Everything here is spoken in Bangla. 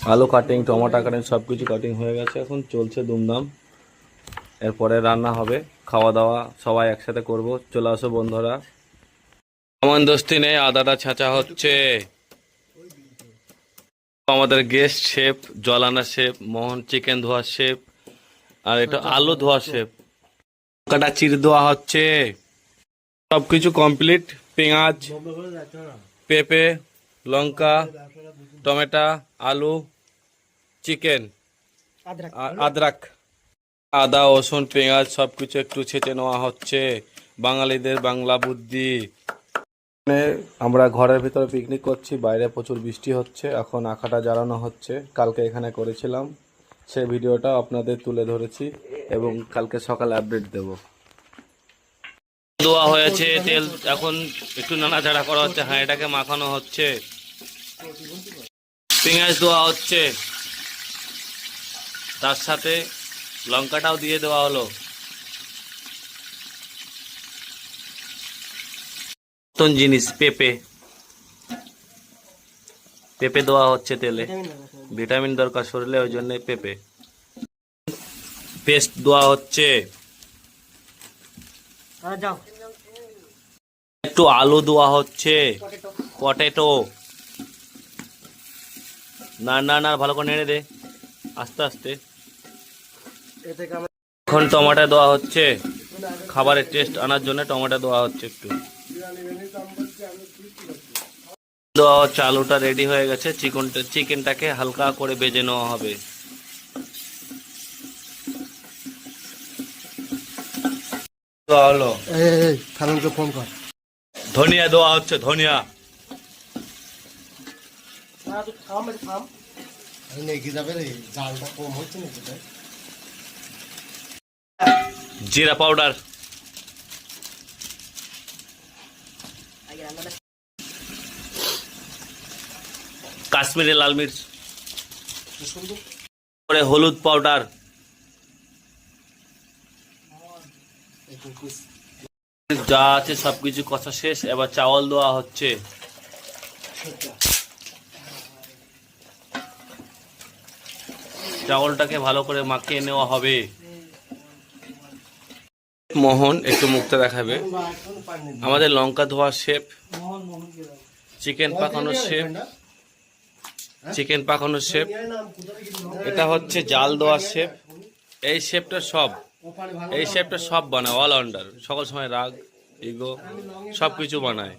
আলু কাটিং, টমেটো কাটিং সব কিছু কাটিং হয়ে গেছে, এখন চলছে দুমদাম। এরপরে রান্না হবে, খাওয়া দাওয়া সবাই একসাথে করব। চলে আসো বন্ধুরা। আমার দোস্তি নেই, আদাটা ছাঁচা হচ্ছে। আমাদের গেস্ট শেফ, জলানা শেফ, মোহন চিকেন ধোয়া শেফ, আর এটা আলু ধোয়া শেফ। কাটা চিড় দেওয়া হচ্ছে, সবকিছু কমপ্লিট। পেঁয়াজ, পেঁপে, লঙ্কা, টমেটো, আলু, চিকেন, আদরক, আদা, রসুন, পেঁয়াজ সবকিছু একটু ছেঁচে নেওয়া হচ্ছে। বাঙালিদের বাংলা বুদ্ধি। আমরা ঘরের ভিতরে পিকনিক করছি, বাইরে প্রচুর বৃষ্টি হচ্ছে। এখন আখাটা জ্বালানো হচ্ছে, কালকে এখানে করেছিলাম, সেই ভিডিওটা আপনাদের তুলে ধরেছি এবং কালকে সকালে আপডেট দেব। দেওয়া হয়েছে তেল, এখন একটু নাড়াচাড়া করা হচ্ছে, হাঁড়িটাকে মাখানো হচ্ছে। পেঁয়াজ দেওয়া হচ্ছে, তার সাথে লঙ্কাটাও দিয়ে দেওয়া হলো। নতুন জিনিস পেঁপে, পেঁপে দেওয়া হচ্ছে তেলে, ভিটামিন দরকার শরীরে, ওই জন্য পেঁপে। পেস্ট দেওয়া হচ্ছে, একটু আলু দেওয়া হচ্ছে, পটেটো। না না না, ভালো করে নেড়ে দে, আস্তে আস্তে। এখন টমেটো দেওয়া হচ্ছে, খাবারের টেস্ট আনার জন্য টমেটো দেওয়া হচ্ছে একটু দেওয়া হচ্ছে। আলুটা রেডি হয়ে গেছে, চিকেনটাকে হালকা করে ভেজে নেওয়া হবে। ধনিয়া দেওয়া হচ্ছে, ধনিয়া। জিরা পাউডার, কাশ্মীরি লাল মির্চ, হলুদ পাউডার, যা আছে সবকিছু কষা শেষ। এবার চাউল দেওয়া হচ্ছে, চাউলটাকে ভালো করে মাখিয়ে নেওয়া হবে। মোহন একটু মুখটা দেখাবে। আমাদের লঙ্কা ধোয়া শেফ, চিকেন পাকানোর শেফ, চিকেন পাকানোর শেফ। এটা হচ্ছে জাল দেওয়া শেফ। এই শেফটা সব বানায়, অলরাউন্ডার। সকল সময় রাগ, ইগো সব কিছু বানায়।